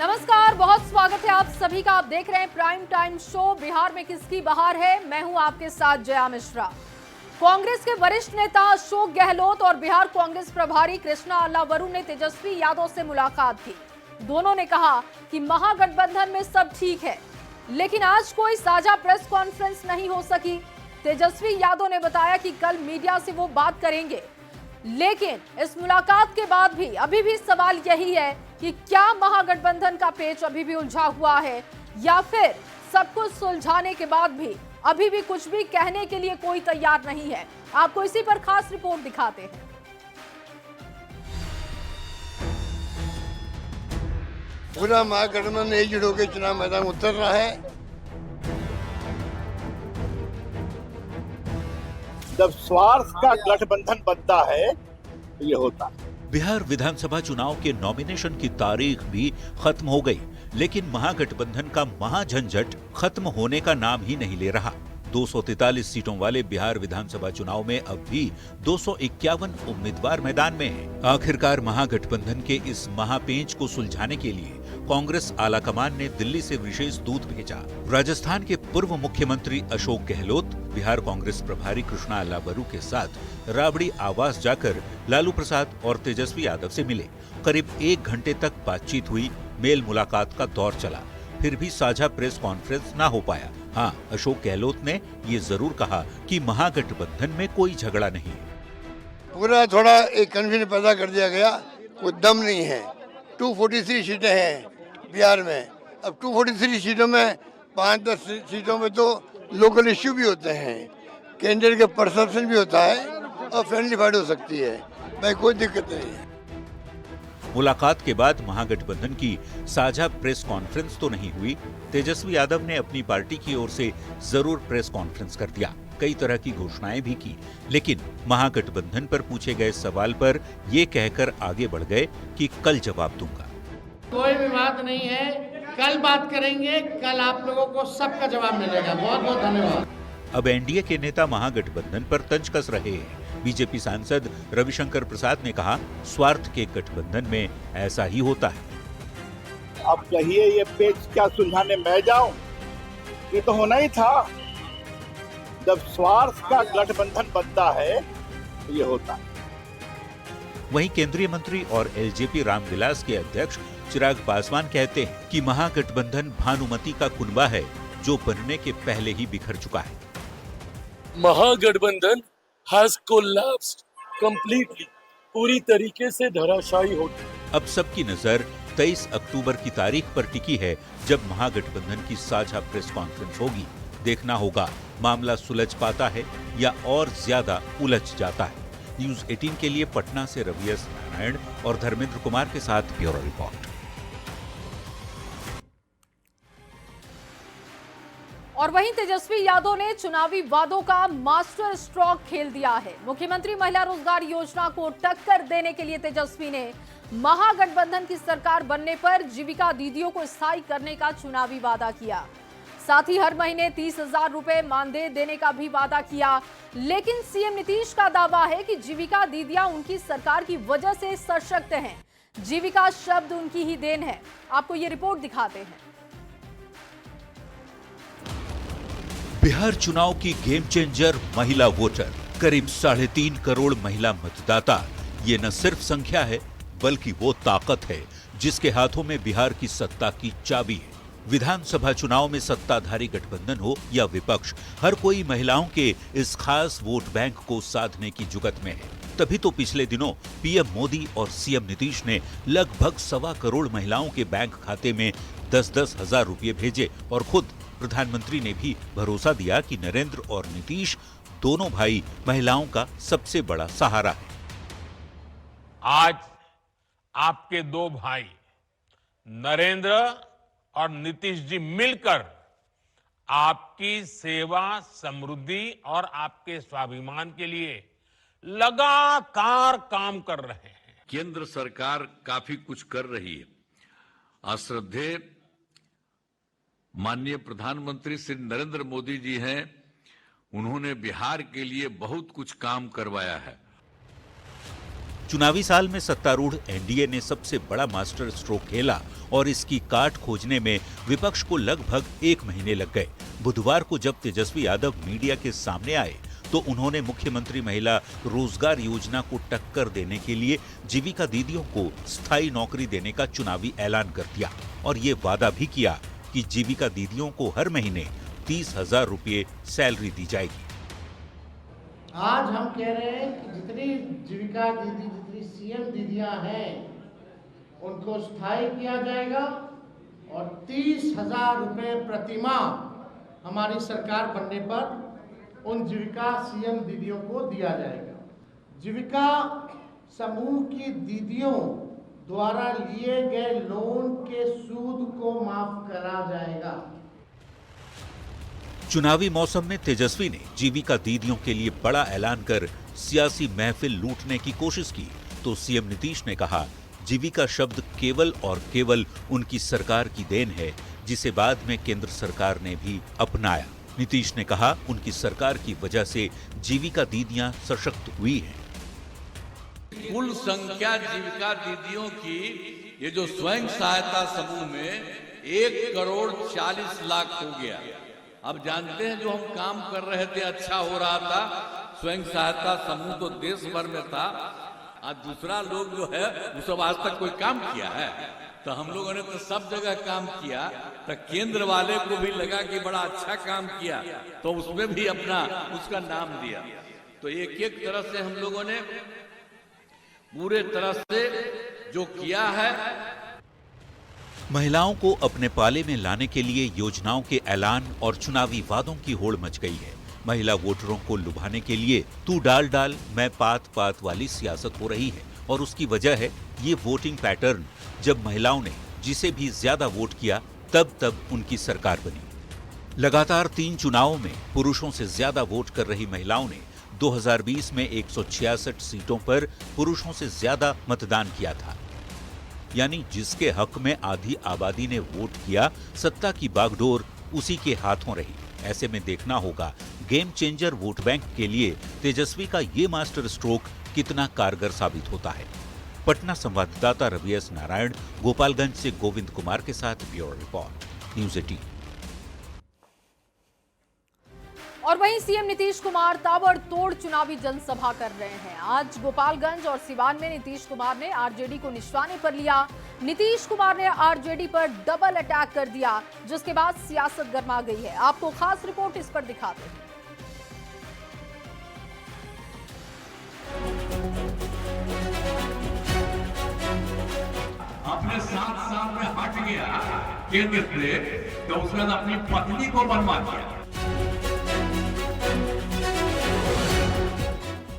नमस्कार, बहुत स्वागत है आप सभी का। आप देख रहे हैं प्राइम टाइम शो बिहार में किसकी बहार है। मैं हूं आपके साथ जया मिश्रा। कांग्रेस के वरिष्ठ नेता अशोक गहलोत और बिहार कांग्रेस प्रभारी कृष्णा अल्लावरू ने तेजस्वी यादव से मुलाकात की। दोनों ने कहा कि महागठबंधन में सब ठीक है, लेकिन आज कोई साझा प्रेस कॉन्फ्रेंस नहीं हो सकी। तेजस्वी यादव ने बताया कि कल मीडिया से वो बात करेंगे, लेकिन इस मुलाकात के बाद भी अभी भी सवाल यही है कि क्या महागठबंधन का पेच अभी भी उलझा हुआ है, या फिर सब कुछ सुलझाने के बाद भी अभी भी कुछ भी कहने के लिए कोई तैयार नहीं है। आपको इसी पर खास रिपोर्ट दिखाते हैं। पूरा महागठबंधन एकजुट होकर चुनाव मैदान में उतर रहा है। जब स्वार्थ का गठबंधन बनता है तो ये होता है। बिहार विधानसभा चुनाव के नॉमिनेशन की तारीख भी खत्म हो गई, लेकिन महागठबंधन का महाझंझट खत्म होने का नाम ही नहीं ले रहा। 243 सीटों वाले बिहार विधानसभा चुनाव में अब भी 251 उम्मीदवार मैदान में हैं। आखिरकार महागठबंधन के इस महापेंच को सुलझाने के लिए कांग्रेस आलाकमान ने दिल्ली से विशेष दूत भेजा। राजस्थान के पूर्व मुख्यमंत्री अशोक गहलोत बिहार कांग्रेस प्रभारी कृष्णा अल्लावरू के साथ राबड़ी आवास जाकर लालू प्रसाद और तेजस्वी यादव से मिले। करीब 1 घंटे तक बातचीत हुई, मेल मुलाकात का दौर चला, फिर भी साझा प्रेस कॉन्फ्रेंस ना हो पाया। हाँ, अशोक गहलोत ने ये जरूर कहा कि महागठबंधन में कोई झगड़ा नहीं है। पूरा थोड़ा एक कन्फ्यूजन पैदा कर दिया गया, कोई दम नहीं है। 243 सीटें हैं बिहार में। अब 243 सीटों में 5-10 सीटों में तो लोकल इश्यू भी होते हैं, कैंडिडेट का परसेप्शन भी होता है और फ्रेंडली फाइट हो सकती है। भाई कोई दिक्कत नहीं है। मुलाकात के बाद महागठबंधन की साझा प्रेस कॉन्फ्रेंस तो नहीं हुई। तेजस्वी यादव ने अपनी पार्टी की ओर से जरूर प्रेस कॉन्फ्रेंस कर दिया, कई तरह की घोषणाएं भी की, लेकिन महागठबंधन पर पूछे गए सवाल पर ये कहकर आगे बढ़ गए कि कल जवाब दूंगा। कोई भी बात नहीं है, कल बात करेंगे, कल आप लोगों को सबका जवाब मिलेगा। बहुत बहुत धन्यवाद। अब एनडीए के नेता महागठबंधन पर तंज कस रहे हैं। बीजेपी सांसद रविशंकर प्रसाद ने कहा, स्वार्थ के गठबंधन में ऐसा ही होता है। अब कहिए ये पेच क्या सुलझाने मैं जाऊं? ये तो होना ही था। जब स्वार्थ का गठबंधन बनता है तो ये होता है। वहीं केंद्रीय मंत्री और एलजेपी रामविलास के अध्यक्ष चिराग पासवान कहते हैं कि महागठबंधन भानुमति का कुनबा है जो बनने के पहले ही बिखर चुका है। महागठबंधन has collapsed completely, पूरी तरीके से धराशायी हो गई। अब सबकी नजर 23 अक्टूबर की तारीख पर टिकी है, जब महागठबंधन की साझा प्रेस कॉन्फ्रेंस होगी। देखना होगा मामला सुलझ पाता है या और ज्यादा उलझ जाता है। न्यूज 18 के लिए पटना से रवि एस नारायण और धर्मेंद्र कुमार के साथ ब्यूरो रिपोर्ट। और वहीं तेजस्वी यादव ने चुनावी वादों का मास्टर स्ट्रोक खेल दिया है। मुख्यमंत्री महिला रोजगार योजना को टक्कर देने के लिए तेजस्वी ने महागठबंधन की सरकार बनने पर जीविका दीदियों को स्थायी करने का चुनावी वादा किया। साथ ही हर महीने 30,000 रुपए मानदेय देने का भी वादा किया। लेकिन सीएम नीतीश का दावा है कि जीविका दीदियां उनकी सरकार की वजह से सशक्त हैं। जीविका शब्द उनकी ही देन है। आपको ये रिपोर्ट दिखाते हैं। बिहार चुनाव की गेम चेंजर महिला वोटर, करीब 3.5 करोड़ महिला मतदाता। ये न सिर्फ संख्या है, बल्कि वो ताकत है जिसके हाथों में बिहार की सत्ता की चाबी है। विधानसभा चुनाव में सत्ताधारी गठबंधन हो या विपक्ष, हर कोई महिलाओं के इस खास वोट बैंक को साधने की जुगत में है। तभी तो पिछले दिनों पीएम मोदी और सीएम नीतीश ने लगभग 1.25 करोड़ महिलाओं के बैंक खाते में 10-10 हजार रुपये भेजे, और खुद प्रधानमंत्री ने भी भरोसा दिया कि नरेंद्र और नीतीश दोनों भाई महिलाओं का सबसे बड़ा सहारा है। आज आपके 2 भाई नरेंद्र और नीतीश जी मिलकर आपकी सेवा, समृद्धि और आपके स्वाभिमान के लिए लगातार काम कर रहे हैं। केंद्र सरकार काफी कुछ कर रही है। आश्रद्धेय माननीय प्रधानमंत्री श्री नरेंद्र मोदी जी हैं, उन्होंने बिहार के लिए बहुत कुछ काम करवाया है। चुनावी साल में सत्तारूढ़ एनडीए ने सबसे बड़ा मास्टर स्ट्रोक खेला और इसकी काट खोजने में विपक्ष को लगभग 1 महीने लग गए। बुधवार को जब तेजस्वी यादव मीडिया के सामने आए तो उन्होंने मुख्यमंत्री महिला रोजगार योजना को टक्कर देने के लिए जीविका दीदियों को स्थायी नौकरी देने का चुनावी ऐलान कर दिया और ये वादा भी किया कि जीविका दीदियों को हर महीने 30,000 रुपये सैलरी दी जाएगी। आज हम कह रहे हैं कि जितनी जीविका दीदी, जितनी सीएम दीदियां हैं, उनको स्थायी किया जाएगा और 30,000 रुपये प्रतिमाह हमारी सरकार बनने पर उन जीविका सीएम दीदियों को दिया जाएगा। जीविका समूह की दीदियों द्वारा लिए गए लोन के सूद को माफ करा जाएगा। चुनावी मौसम में तेजस्वी ने जीविका दीदियों के लिए बड़ा ऐलान कर सियासी महफिल लूटने की कोशिश की तो सीएम नीतीश ने कहा, जीविका शब्द केवल और केवल उनकी सरकार की देन है, जिसे बाद में केंद्र सरकार ने भी अपनाया। नीतीश ने कहा, उनकी सरकार की वजह से जीविका दीदियां सशक्त हुई हैं। कुल संख्या जीविका दीदियों की ये जो स्वयं सहायता समूह में 1,40,00,000 हो गया। अब जानते हैं जो हम काम कर रहे थे अच्छा हो रहा था, स्वयं सहायता समूह तो देश भर में था, आज दूसरा लोग जो है वो सब आज तक कोई काम किया है? तो हम लोगों ने तो सब जगह काम किया, तो केंद्र वाले को भी लगा कि बड़ा अच्छा काम किया तो उसमें भी अपना उसका नाम दिया। तो एक एक तरह से हम लोगों ने पूरे तरह से जो किया है। महिलाओं को अपने पाले में लाने के लिए योजनाओं के ऐलान और चुनावी वादों की होड़ मच गई है। महिला वोटरों को लुभाने के लिए तू डाल डाल मैं पात पात वाली सियासत हो रही है और उसकी वजह है ये वोटिंग पैटर्न। जब महिलाओं ने जिसे भी ज्यादा वोट किया तब उनकी सरकार बनी। लगातार 3 चुनावों में पुरुषों से ज्यादा वोट कर रही महिलाओं ने 2020 में 166 सीटों पर पुरुषों से ज्यादा मतदान किया था, यानी जिसके हक में आधी आबादी ने वोट किया, सत्ता की बागडोर उसी के हाथों रही। ऐसे में देखना होगा गेम चेंजर वोट बैंक के लिए तेजस्वी का ये मास्टर स्ट्रोक कितना कारगर साबित होता है। पटना संवाददाता रवि एस नारायण, गोपालगंज से गोविंद कुमार के साथ ब्यूरो रिपोर्ट, न्यूज़ 18। और वहीं सीएम नीतीश कुमार ताबड़तोड़ चुनावी जनसभा कर रहे हैं। आज गोपालगंज और सिवान में नीतीश कुमार ने आरजेडी को निशाने पर लिया। नीतीश कुमार ने आरजेडी पर डबल अटैक कर दिया, जिसके बाद सियासत गर्मा गई है। आपको खास रिपोर्ट इस पर दिखाते हैं। अपने 7 साल में हट गया केंद्र से, तो उसने अपनी पत्नी को बनवा दिया।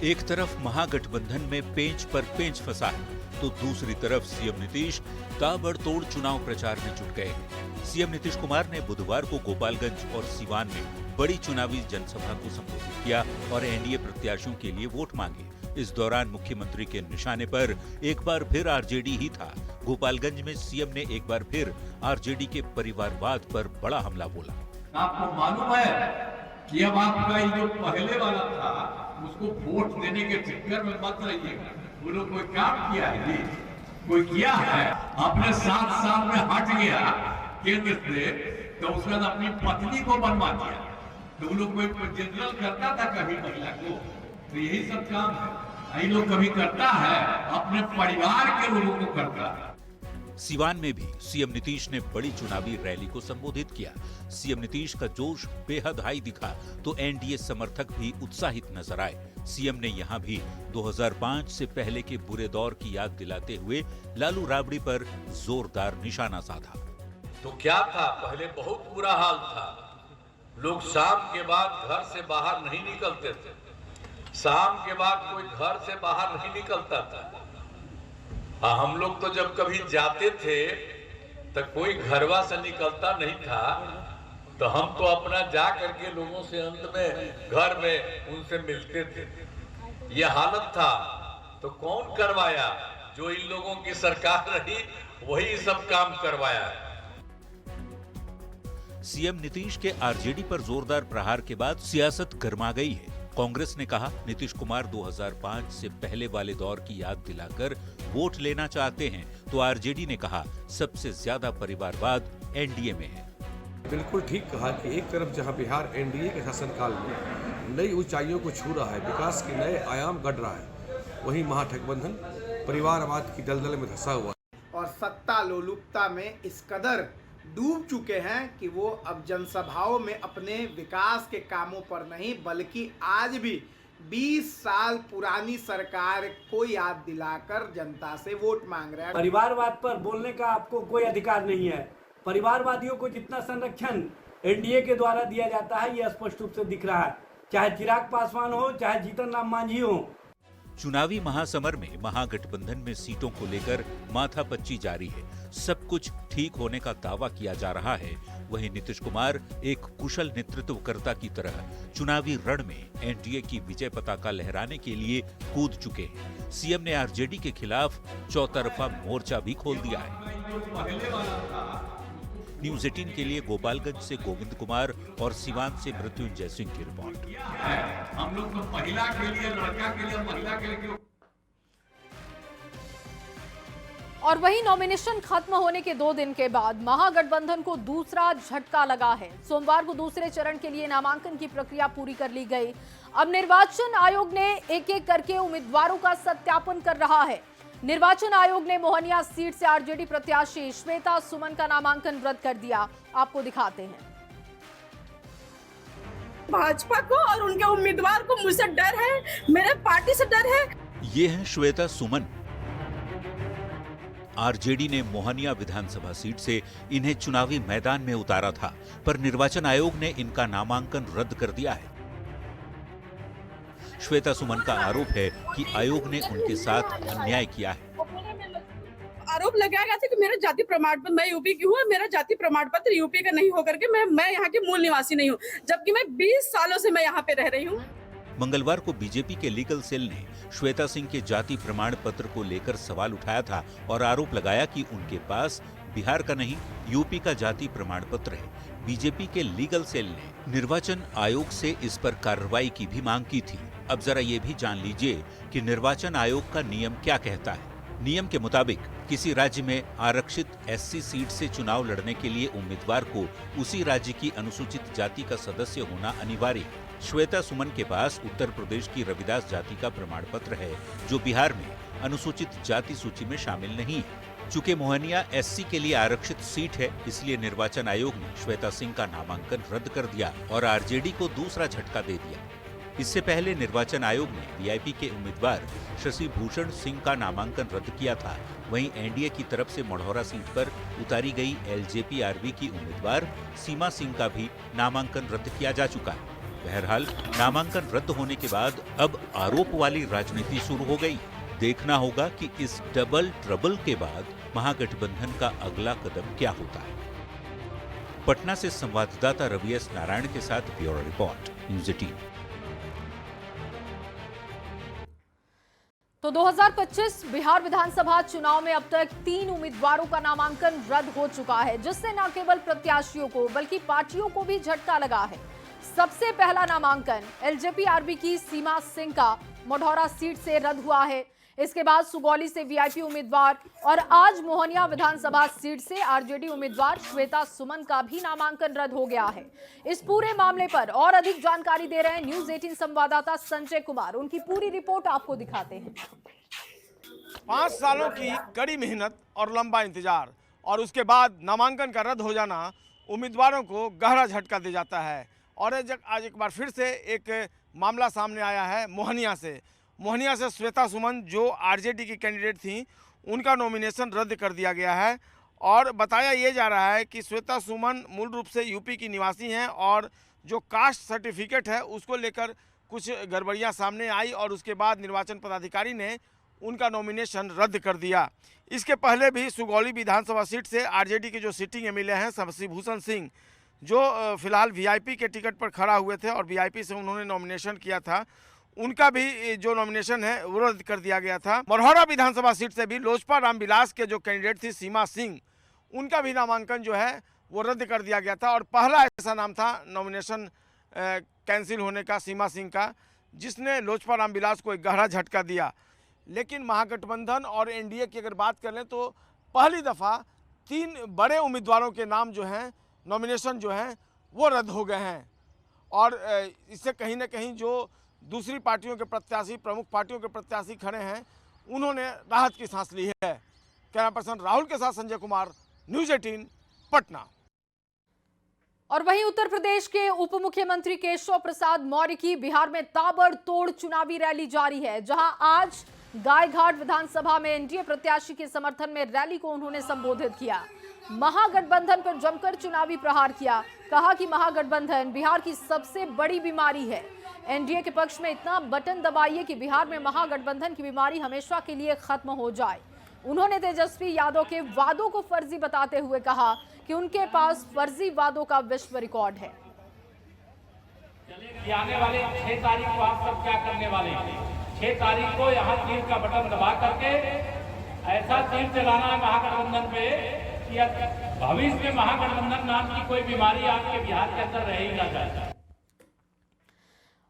एक तरफ महागठबंधन में पेंच पर पेंच फंसा है तो दूसरी तरफ सीएम नीतीश ताबड़तोड़ चुनाव प्रचार में जुट गए हैं। सीएम नीतीश कुमार ने बुधवार को गोपालगंज और सिवान में बड़ी चुनावी जनसभा को संबोधित किया और एनडीए प्रत्याशियों के लिए वोट मांगे। इस दौरान मुख्यमंत्री के निशाने पर एक बार फिर आरजेडी ही था। गोपालगंज में सीएम ने एक बार फिर आरजेडी के परिवारवाद पर बड़ा हमला बोला। आपको मालूम है कि अब आपका ये जो पहले वाला था उसको वोट देने के चक्कर में मत रहिएगा। वो लोग कोई काम किया है जी, कोई किया है? अपने 7 साल में हट गया केंद्र से, तो उसने अपनी पत्नी को बनवा दिया। तो वो लोग कोई जनरल करता था कभी महिला को? तो यही सब काम है। ये लोग कभी करता है अपने परिवार के लोगों को करता है। सिवान में भी सीएम नीतीश ने बड़ी चुनावी रैली को संबोधित किया। सीएम नीतीश का जोश बेहद हाई दिखा तो एनडीए समर्थक भी उत्साहित नजर आए। सीएम ने यहां भी 2005 से पहले के बुरे दौर की याद दिलाते हुए लालू राबड़ी पर जोरदार निशाना साधा। तो क्या था, पहले बहुत बुरा हाल था। लोग शाम के बाद घर से बाहर नहीं निकलते थे। शाम के बाद कोई घर से बाहर नहीं निकलता था। हम लोग तो जब कभी जाते थे तो कोई घरवा से निकलता नहीं था, तो हम तो अपना जा करके लोगों से अंत में घर में उनसे मिलते थे। ये हालत था तो कौन करवाया? जो इन लोगों की सरकार रही वही सब काम करवाया। सीएम नीतीश के आरजेडी पर जोरदार प्रहार के बाद सियासत गर्मा गई है। कांग्रेस ने कहा नीतीश कुमार 2005 से पहले वाले दौर की याद दिलाकर वोट लेना चाहते हैं, तो आरजेडी ने कहा सबसे ज्यादा परिवारवाद एनडीए में है। बिल्कुल ठीक कहा कि एक तरफ जहां बिहार एनडीए के शासनकाल में नई ऊंचाइयों को छू रहा है, विकास के नए आयाम गढ़ रहा है, वहीं महागठबंधन परिवारवाद की दलदल में धंसा हुआ और सत्ता लोलुपता में इस कदर डूब चुके हैं कि वो अब जनसभाओं में अपने विकास के कामों पर नहीं बल्कि आज भी 20 साल पुरानी सरकार को याद दिलाकर जनता से वोट मांग रहे हैं। परिवारवाद पर बोलने का आपको कोई अधिकार नहीं है। परिवारवादियों को जितना संरक्षण एनडीए के द्वारा दिया जाता है, यह स्पष्ट रूप से दिख रहा है, चाहे चिराग पासवान हो, चाहे जीतन राम मांझी हो। चुनावी महासमर में महागठबंधन में सीटों को लेकर माथापच्ची जारी है। सब कुछ ठीक होने का दावा किया जा रहा है। वहीं नीतीश कुमार एक कुशल नेतृत्वकर्ता की तरह चुनावी रण में एनडीए की विजय पताका लहराने के लिए कूद चुके हैं। सीएम ने आरजेडी के खिलाफ चौतरफा मोर्चा भी खोल दिया है। न्यूज 18 के लिए गोपालगंज से गोविंद कुमार और सिवान से मृत्युंजय सिंह की रिपोर्ट। हम लोग तो महिला के लिए, लड़का के लिए, महिला के लिए। और वहीं नॉमिनेशन खत्म होने के 2 दिन के बाद महागठबंधन को दूसरा झटका लगा है। सोमवार को दूसरे चरण के लिए नामांकन की प्रक्रिया पूरी कर ली गई। अब निर्वाचन आयोग ने एक-एक करके उम्मीदवारों का सत्यापन कर रहा है। निर्वाचन आयोग ने मोहनिया सीट से आरजेडी प्रत्याशी श्वेता सुमन का नामांकन रद्द कर दिया। आपको दिखाते हैं। भाजपा को और उनके उम्मीदवार को मुझसे डर है, मेरे पार्टी से डर है। ये है श्वेता सुमन। आरजेडी ने मोहनिया विधानसभा सीट से इन्हें चुनावी मैदान में उतारा था, पर निर्वाचन आयोग ने इनका नामांकन रद्द कर दिया है। श्वेता सुमन का आरोप है कि आयोग ने उनके साथ अन्याय किया है। आरोप लगाया गया था कि मेरा जाति प्रमाण पत्र, मैं यूपी की हूँ, मेरा जाति प्रमाण पत्र यूपी का नहीं होकर के मैं यहाँ की मूल निवासी नहीं हूँ, जबकि मैं 20 सालों से मैं यहाँ पे रह रही हूँ। मंगलवार को बीजेपी के लीगल सेल ने श्वेता सिंह के जाति प्रमाण पत्र को लेकर सवाल उठाया था और आरोप लगाया कि उनके पास बिहार का नहीं, यूपी का जाति प्रमाण पत्र है। बीजेपी के लीगल सेल ने निर्वाचन आयोग से इस पर कार्रवाई की भी मांग की थी। अब जरा ये भी जान लीजिए कि निर्वाचन आयोग का नियम क्या कहता है। नियम के मुताबिक किसी राज्य में आरक्षित एससी सीट से चुनाव लड़ने के लिए उम्मीदवार को उसी राज्य की अनुसूचित जाति का सदस्य होना अनिवार्य है। श्वेता सुमन के पास उत्तर प्रदेश की रविदास जाति का प्रमाण पत्र है, जो बिहार में अनुसूचित जाति सूची में शामिल नहीं है। चूंकि मोहनिया एससी के लिए आरक्षित सीट है, इसलिए निर्वाचन आयोग ने श्वेता सिंह का नामांकन रद्द कर दिया और आरजेडी को दूसरा झटका दे दिया। इससे पहले निर्वाचन आयोग ने वीआईपी के उम्मीदवार शशि भूषण सिंह का नामांकन रद्द किया था। वहीं एनडीए की तरफ से मढ़ौरा सीट पर उतारी गई एलजेपी-आरबी की उम्मीदवार सीमा सिंह का भी नामांकन रद्द किया जा चुका है। बहरहाल नामांकन रद्द होने के बाद अब आरोप वाली राजनीति शुरू हो गई। देखना होगा कि इस डबल ट्रबल के बाद महागठबंधन का अगला कदम क्या होता है। पटना से संवाददाता रवि एस नारायण के साथ ब्यूरो रिपोर्ट, न्यूज 18। तो 2025 बिहार विधानसभा चुनाव में अब तक 3 उम्मीदवारों का नामांकन रद्द हो चुका है, जिससे न केवल प्रत्याशियों को बल्कि पार्टियों को भी झटका लगा है। सबसे पहला नामांकन एलजेपी-आरबी की सीमा सिंह का मढ़ौरा सीट से रद्द हुआ है। इसके बाद सुगौली से वीआईपी उम्मीदवार और आज मोहनिया विधानसभा सीट से आरजेडी उम्मीदवार श्वेता सुमन का भी नामांकन रद्द हो गया है। इस पूरे मामले पर और अधिक जानकारी दे रहे हैं न्यूज 18 संवाददाता संजय कुमार। उनकी पूरी रिपोर्ट आपको दिखाते हैं। 5 सालों की कड़ी मेहनत और लंबा इंतजार और उसके बाद नामांकन का रद्द हो जाना उम्मीदवारों को गहरा झटका दे जाता है। और आज एक बार फिर से एक मामला सामने आया है मोहनिया से श्वेता सुमन जो आरजेडी की कैंडिडेट थी, उनका नॉमिनेशन रद्द कर दिया गया है। और बताया ये जा रहा है कि श्वेता सुमन मूल रूप से यूपी की निवासी हैं और जो कास्ट सर्टिफिकेट है उसको लेकर कुछ गड़बड़ियां सामने आई और उसके बाद निर्वाचन पदाधिकारी ने उनका नॉमिनेशन रद्द कर दिया। इसके पहले भी सुगौली विधानसभा सीट से आरजेडी के जो सिटिंग एमएलए हैं शशि भूषण सिंह, जो फिलहाल वीआईपी के टिकट पर खड़ा हुए थे और वीआईपी से उन्होंने नॉमिनेशन किया था, उनका भी जो नॉमिनेशन है वो रद्द कर दिया गया था। मढ़ौरा विधानसभा सीट से भी लोजपा रामविलास के जो कैंडिडेट थी सीमा सिंह, उनका भी नामांकन जो है वो रद्द कर दिया गया था और पहला ऐसा नाम था नॉमिनेशन कैंसिल होने का सीमा सिंह का, जिसने लोजपा रामविलास को एक गहरा झटका दिया। लेकिन महागठबंधन और एनडीए की अगर बात कर लें तो पहली दफ़ा 3 बड़े उम्मीदवारों के नाम जो हैं, नॉमिनेशन जो हैं वो रद्द हो गए हैं और इससे कहीं ना कहीं जो दूसरी पार्टियों के प्रत्याशी, प्रमुख पार्टियों के प्रत्याशी खड़े हैं, उन्होंने राहत की सांस ली है। कैमरा पर्सन राहुल के साथ संजय कुमार, न्यूज़ 18 पटना। और वहीं उत्तर प्रदेश के उप मुख्यमंत्री केशव प्रसाद मौर्य की बिहार में ताबड़तोड़ चुनावी रैली जारी है, जहां आज गायघाट विधानसभा में एनडीए प्रत्याशी के समर्थन में रैली को उन्होंने संबोधित किया। महागठबंधन पर जमकर चुनावी प्रहार किया, कहा कि महागठबंधन बिहार की सबसे बड़ी बीमारी है। एनडीए के पक्ष में इतना बटन दबाइए कि बिहार में महागठबंधन की बीमारी हमेशा के लिए खत्म हो जाए। उन्होंने तेजस्वी यादव के वादों को फर्जी बताते हुए कहा कि उनके पास फर्जी वादों का विश्व रिकॉर्ड है। आने वाले 6 तारीख को आप सब क्या करने वाले हैं? 6 तारीख को यहाँ तीर का बटन दबा करके ऐसा तीर चलाना है महागठबंधन पे कि भविष्य में महागठबंधन नाम की कोई बीमारी आपके बिहार के अंदर रह ही ना जाए।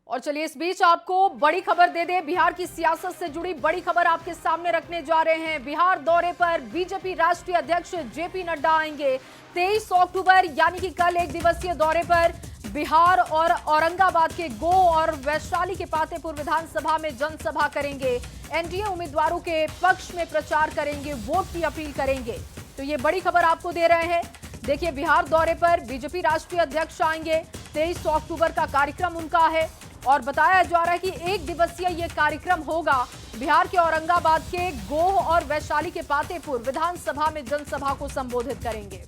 और चलिए इस बीच आपको बड़ी खबर दे दे, बिहार की सियासत से जुड़ी बड़ी खबर आपके सामने रखने जा रहे हैं। बिहार दौरे पर बीजेपी राष्ट्रीय अध्यक्ष जेपी नड्डा आएंगे 23 अक्टूबर यानी कि कल 1 दिवसीय दौरे पर बिहार और औरंगाबाद के गो और वैशाली के पातेपुर विधानसभा में जनसभा करेंगे। एनडीए उम्मीदवारों के पक्ष में प्रचार करेंगे, वोट की अपील करेंगे। तो ये बड़ी खबर आपको दे रहे हैं। देखिए, बिहार दौरे पर बीजेपी राष्ट्रीय अध्यक्ष आएंगे, 23 अक्टूबर का कार्यक्रम उनका है और बताया जा रहा है कि 1 दिवसीय ये कार्यक्रम होगा। बिहार के औरंगाबाद के गोह और वैशाली के पातेपुर विधानसभा में जनसभा को संबोधित करेंगे।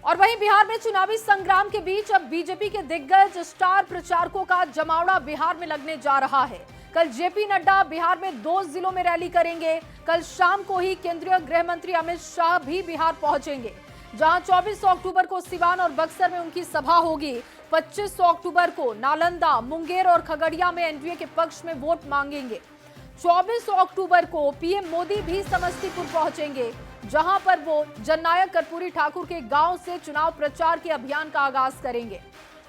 और वहीं बिहार में चुनावी संग्राम के बीच अब बीजेपी के दिग्गज स्टार प्रचारकों का जमावड़ा बिहार में लगने जा रहा है। कल जेपी नड्डा बिहार में 2 जिलों में रैली करेंगे। कल शाम को ही केंद्रीय गृह मंत्री अमित शाह भी बिहार पहुंचेंगे, जहां 24 अक्टूबर को सिवान और बक्सर में उनकी सभा होगी। 25 अक्टूबर को नालंदा, मुंगेर और खगड़िया में एनडीए के पक्ष में वोट मांगेंगे। 24 अक्टूबर को पीएम मोदी भी समस्तीपुर पहुंचेंगे, जहां पर वो जननायक कर्पूरी ठाकुर के गांव से चुनाव प्रचार के अभियान का आगाज करेंगे।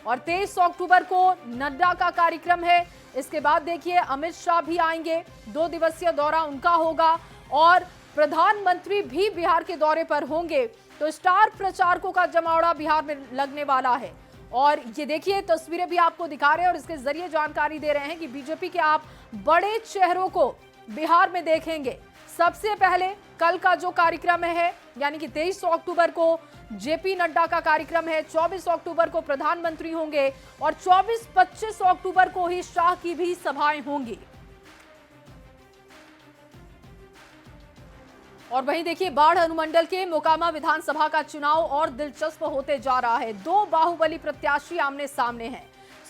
और 23 अक्टूबर को नड्डा का कार्यक्रम है। इसके बाद देखिए अमित शाह भी आएंगे, 2 दिवसीय दौरा उनका होगा और प्रधानमंत्री भी बिहार के दौरे पर होंगे। तो स्टार प्रचारकों का जमावड़ा बिहार में लगने वाला है। और ये देखिए तस्वीरें भी आपको दिखा रहे हैं और इसके जरिए जानकारी दे रहे हैं कि बीजेपी के आप बड़े चेहरों को बिहार में देखेंगे। सबसे पहले कल का जो कार्यक्रम है यानी कि 23 अक्टूबर को जेपी नड्डा का कार्यक्रम है, 24 अक्टूबर को प्रधानमंत्री होंगे और 24-25 अक्टूबर को ही शाह की भी सभाएं होंगी। और वहीं देखिए बाढ़ अनुमंडल के मोकामा विधानसभा का चुनाव और दिलचस्प होते जा रहा है। 2 बाहुबली प्रत्याशी आमने सामने हैं।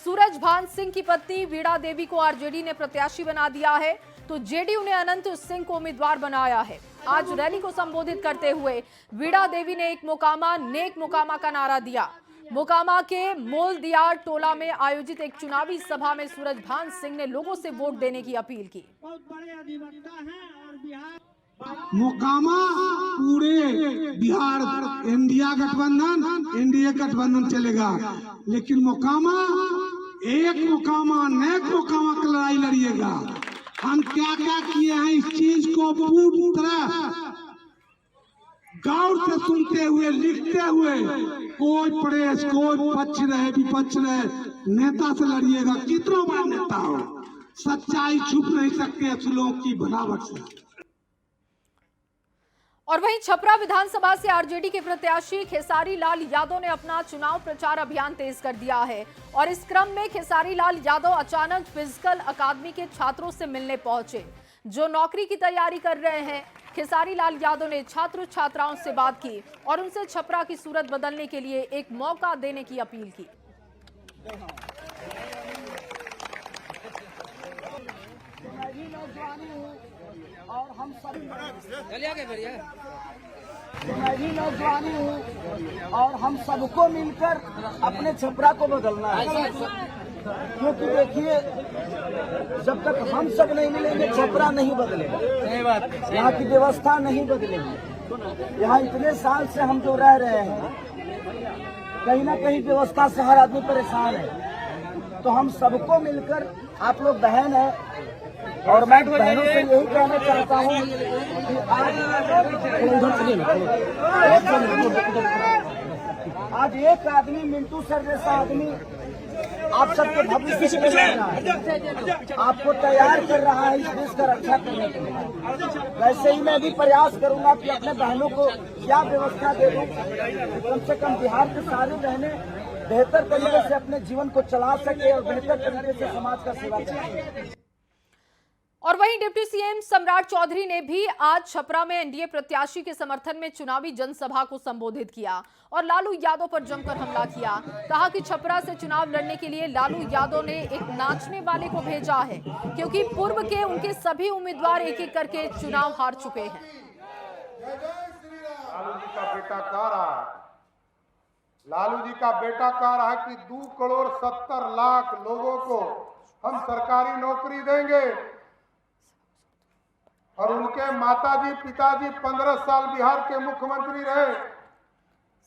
सूरजभान सिंह की पत्नी वीणा देवी को आरजेडी ने प्रत्याशी बना दिया है, तो जेडीयू ने अनंत सिंह को उम्मीदवार बनाया है। आज रैली को संबोधित करते हुए वीणा देवी ने एक मोकामा नेक मोकामा का नारा दिया। मोकामा के मोलदियार टोला में आयोजित एक चुनावी सभा में सूरजभान सिंह ने लोगों से वोट देने की अपील की। मोकामा पूरे बिहार एनडीए गठबंधन चलेगा, लेकिन मोकामा एक मोकामा नेक मोकामा की लड़ाई लड़िएगा। हम क्या क्या किए हैं इस चीज को पूरी तरह गौर से सुनते हुए, लिखते हुए, कोई प्रेस कोई पक्ष रहे विपक्ष रहे, नेता से लड़िएगा। कितना बड़ा नेता हो, सच्चाई छुप नहीं सकते असलों की बनावट से। और वहीं छपरा विधानसभा से आरजेडी के प्रत्याशी खेसारी लाल यादव ने अपना चुनाव प्रचार अभियान तेज कर दिया है और इस क्रम में खेसारी लाल यादव अचानक फिजिकल अकादमी के छात्रों से मिलने पहुंचे जो नौकरी की तैयारी कर रहे हैं। खेसारी लाल यादव ने छात्र छात्राओं से बात की और उनसे छपरा की सूरत बदलने के लिए एक मौका देने की अपील की। और हम सभी मैं भी नौजवानी हूँ और हम सबको मिलकर अपने छपरा को बदलना है, क्योंकि देखिए जब तक हम सब नहीं मिलेंगे छपरा नहीं बदलेगा। सही बात, यहाँ की व्यवस्था नहीं बदलेगी। यहाँ इतने साल से हम जो रह रहे हैं कहीं ना कहीं व्यवस्था से हर आदमी परेशान है। तो हम सबको मिलकर, आप लोग बहन है और मैं बहनों से यही कहना चाहता हूँ कि आज एक आदमी, मिंटू सर जैसा आदमी आप सबके भविष्य के लिए आपको तैयार कर रहा है इस देश का रक्षा करने के लिए। वैसे ही मैं भी प्रयास करूंगा कि अपने बहनों को क्या व्यवस्था दे दूं, कम से कम बिहार के सारे बहनें बेहतर तरीके से अपने जीवन को चला सके और बेहतर तरीके से समाज का सेवा करें। और वहीं डिप्टी सीएम सम्राट चौधरी ने भी आज छपरा में एनडीए प्रत्याशी के समर्थन में चुनावी जनसभा को संबोधित किया और लालू यादव पर जमकर हमला किया। कहा कि छपरा से चुनाव लड़ने के लिए लालू यादव ने एक नाचने वाले को भेजा है, क्योंकि पूर्व के उनके सभी उम्मीदवार एक एक करके चुनाव हार चुके हैं। लालू जी का बेटा कह रहा है, लालू जी का बेटा कह रहा है कि 2 करोड़ 70 लाख लोगों को हम सरकारी नौकरी देंगे, और उनके माताजी पिताजी 15 साल बिहार के मुख्यमंत्री रहे।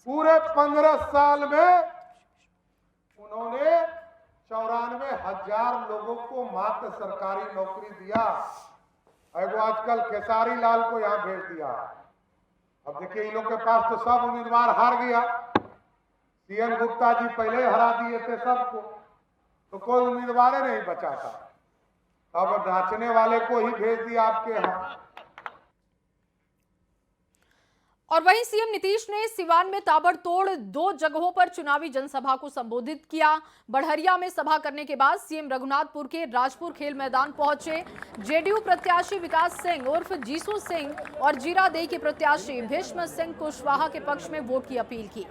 पूरे 15 साल में उन्होंने 94,000 लोगों को मात्र सरकारी नौकरी दिया। वो आजकल खेसारी लाल को यहाँ भेज दिया। अब देखिए इन लोग के पास तो सब उम्मीदवार हार गया। सीएन गुप्ता जी पहले हरा दिए थे सबको, तो कोई उम्मीदवार नहीं बचा था। अब नाचने वाले को ही भेज दिया आपके यहाँ। और वहीं सीएम नीतीश ने सिवान में ताबड़तोड़ 2 जगहों पर चुनावी जनसभा को संबोधित किया। बढ़हरिया में सभा करने के बाद सीएम रघुनाथपुर के राजपुर खेल मैदान पहुंचे। जेडीयू प्रत्याशी विकास सिंह उर्फ जीसू सिंह और जीरादेई के प्रत्याशी भीष्म सिंह कुशवाहा के पक्ष में वोट की अपील की।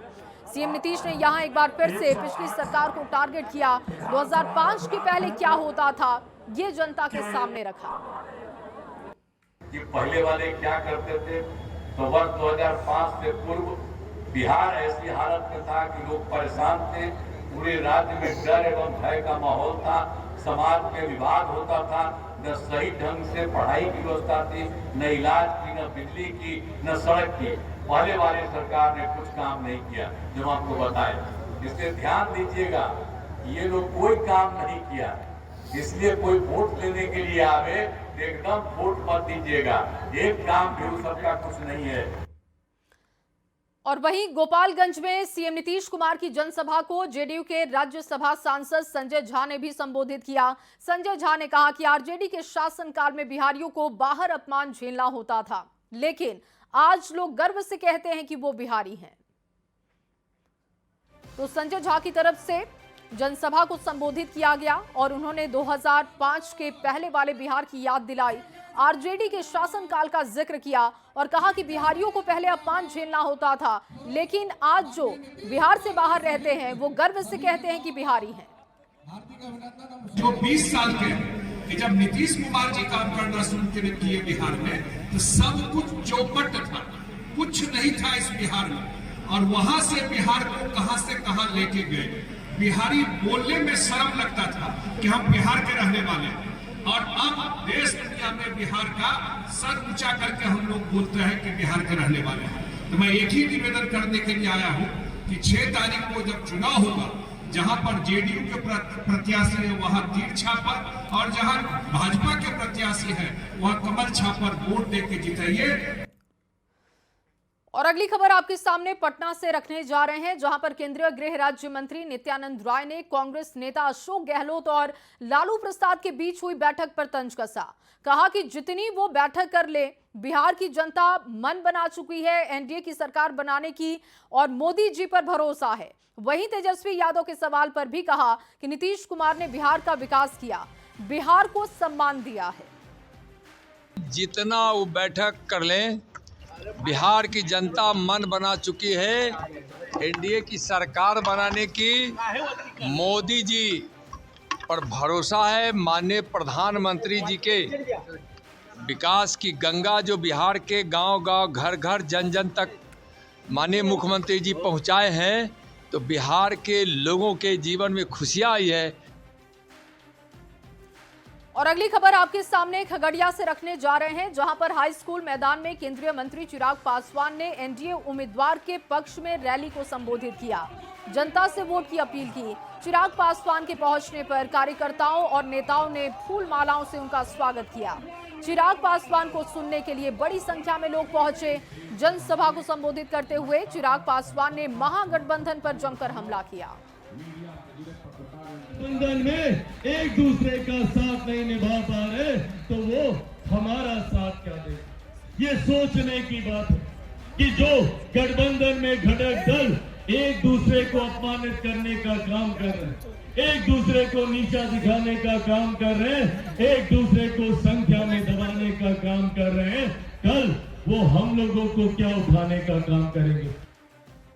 सीएम नीतीश ने यहां एक बार फिर से पिछली सरकार को टारगेट किया। 2005 के पहले क्या होता था ये जनता के सामने रखा। कि पहले वाले क्या करते थे, तो वर्ष 2005 से पूर्व बिहार ऐसी हालत में था कि लोग परेशान थे। पूरे राज्य में डर एवं भय का माहौल था। समाज में विवाद होता था। न सही ढंग से पढ़ाई की व्यवस्था थी, न इलाज की, न बिजली की, न सड़क की। पहले वाले सरकार ने कुछ काम नहीं किया जो आपको बताया। इसलिए ध्यान दीजिएगा, ये लोग कोई काम नहीं किया। इसलिए कोई वोट लेने के लिए आवे एकदम वोट मत दीजिएगा। एक काम भी सबका कुछ नहीं है। और वहीं गोपालगंज में सीएम नीतीश कुमार की जनसभा को जेडीयू के राज्यसभा सांसद संजय झा ने भी संबोधित किया। संजय झा ने कहा कि आरजेडी के शासनकाल में बिहारियों को बाहर अपमान झेलना होता था, लेकिन आज लोग गर्व से कहते हैं कि वो बिहारी हैं। तो संजय झा की तरफ से जनसभा को संबोधित किया गया और उन्होंने 2005 के पहले वाले बिहार की याद दिलाई। आरजेडी के शासनकाल का जिक्र किया और कहा कि बिहारियों को पहले अपमान झेलना होता था, लेकिन आज जो बिहार से बाहर रहते हैं वो गर्व से कहते हैं कि बिहारी हैं। जो 20 साल के कि जब नीतीश कुमार जी काम करना शुरू किए बिहार में, तो सब कुछ चौपट था, कुछ नहीं था इस बिहार में। और वहां से बिहार को कहां से कहां लेके गए। बिहारी बोलने में शर्म लगता था कि हम बिहार के रहने वाले हैं, और अब देश दुनिया में बिहार का सर ऊंचा करके हम लोग बोलते हैं कि बिहार के रहने वाले हैं। तो मैं एक ही निवेदन करने के लिए आया हूं कि 6 तारीख को जब चुनाव होगा, जहां पर जेडीयू के प्रत्याशी है वहां तीर छापर, और जहां भाजपा के प्रत्याशी है वहां कमल छापर वोट देके जिताइए। और अगली खबर आपके सामने पटना से रखने जा रहे हैं, जहां पर केंद्रीय गृह राज्य मंत्री नित्यानंद राय ने कांग्रेस नेता अशोक गहलोत और लालू प्रसाद के बीच हुई बैठक पर तंज कसा। कहा कि जितनी वो बैठक कर ले, बिहार की जनता मन बना चुकी है एनडीए की सरकार बनाने की और मोदी जी पर भरोसा है। वहीं तेजस्वी यादव के सवाल पर भी कहा कि नीतीश कुमार ने बिहार का विकास किया, बिहार को सम्मान दिया है। जितना वो बैठक कर लें, बिहार की जनता मन बना चुकी है एनडीए की सरकार बनाने की। मोदी जी पर भरोसा है। माननीय प्रधानमंत्री जी के विकास की गंगा जो बिहार के गांव-गांव, घर-घर, जन-जन तक माननीय मुख्यमंत्री जी पहुंचाए हैं, तो बिहार के लोगों के जीवन में खुशियां आई है। और अगली खबर आपके सामने खगड़िया से रखने जा रहे हैं, जहां पर हाई स्कूल मैदान में केंद्रीय मंत्री चिराग पासवान ने एनडीए उम्मीदवार के पक्ष में रैली को संबोधित किया। जनता से वोट की अपील की। चिराग पासवान के पहुंचने पर कार्यकर्ताओं और नेताओं ने फूल मालाओं से उनका स्वागत किया। चिराग पासवान को सुनने के लिए बड़ी संख्या में लोग पहुंचे। जनसभा को संबोधित करते हुए चिराग पासवान ने महागठबंधन पर जमकर हमला किया। गठबंधन में एक दूसरे का साथ नहीं निभा पा रहे तो वो हमारा साथ क्या दे। ये सोचने की बात है कि जो गठबंधन में घटक दल एक दूसरे को अपमानित करने का काम कर रहे हैं, एक दूसरे को नीचा दिखाने का काम कर रहे हैं, एक दूसरे को संख्या में दबाने का काम कर रहे हैं, कल वो हम लोगों को क्या उठाने का काम करेंगे।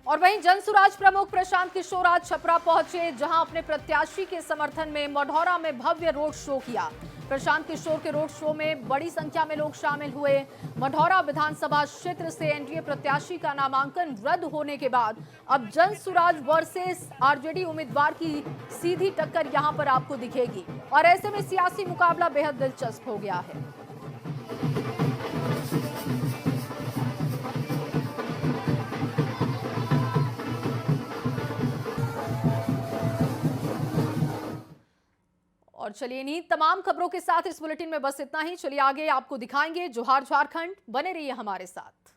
और वहीं जनसुराज प्रमुख प्रशांत किशोर आज छपरा पहुंचे, जहां अपने प्रत्याशी के समर्थन में मढ़ौरा में भव्य रोड शो किया। प्रशांत किशोर के रोड शो में बड़ी संख्या में लोग शामिल हुए। मढ़ौरा विधानसभा क्षेत्र से एनडीए प्रत्याशी का नामांकन रद्द होने के बाद अब जनसुराज वर्सेस आरजेडी उम्मीदवार की सीधी टक्कर यहां पर आपको दिखेगी और ऐसे में सियासी मुकाबला बेहद दिलचस्प हो गया है। और चलिए इन्हीं तमाम खबरों के साथ इस बुलेटिन में बस इतना ही। चलिए आगे आपको दिखाएंगे जोहार झारखंड। बने रहिए हमारे साथ।